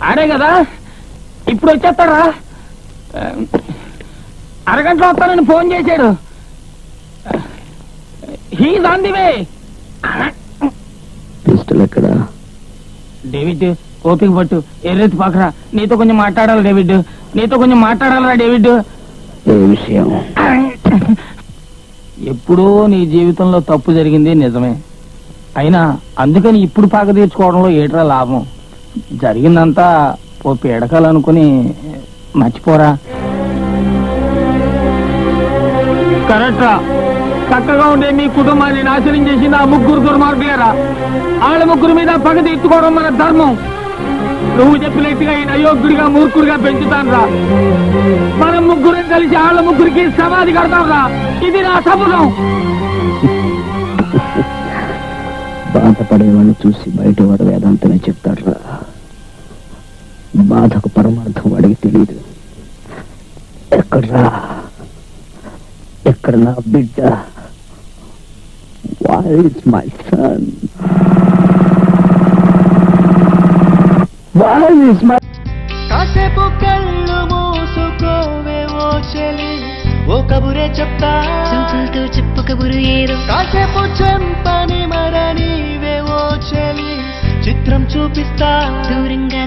ఆడే కదా ఇప్పుడు వచ్చేస్తారా? అరగంటలో వస్తానని ఫోన్ చేశాడు. He's on the way. Pistol ఎక్కడ? డేవిడ్ ఓపిక పట్టు, ఎర్రెత్తి పాకరా. నీతో కొంచెం మాట్లాడాలి డేవిడ్, నీతో కొంచెం మాట్లాడాలరా డేవిడ్. ఏ విషయం? ఎప్పుడో నీ జీవితంలో తప్పు జరిగింది నిజమే, అయినా అందుకని ఇప్పుడు పాక తీర్చుకోవడంలో ఏట్రా లాభం? జరిగిందంతా ఓ పీడకాలనుకుని మర్చిపోరా. కరెక్ట్రా, చక్కగా ఉండే మీ కుటుంబాన్ని నాశనం చేసింది ఆ ముగ్గురు దుర్మార్గులేరా. వాళ్ళ ముగ్గురు మీద పగ తీర్చుకోవడం మన ధర్మం. నువ్వు చెప్పినట్టుగా ఈయన అయోగ్యుడిగా మూర్ఖుడిగా పెంచుతాను రా. మనం ముగ్గురం కలిసి వాళ్ళ ముగ్గురికి సమాధి కడతాం రా. ఇది నా శపథం. బాధపడేవాళ్ళు చూసి బయట వాడు వేదాంతమే చెప్తాడ్రా. బాధకు పరమార్థం వాడికి తెలియదు. ఎక్కడ్రా, ఎక్కడ నా బిడ్డ? Where is my son? Where is my... కాసేపు కళ్ళు మూసుకోవే ఓ చెలి, ఓ కబురే చెప్తా. చూపులతో చెప్పు కబురు ఏదో. కాసేపు చెంపని మరనివే ఓ చెలి, చిత్రం చూపిస్తా. దూరంగా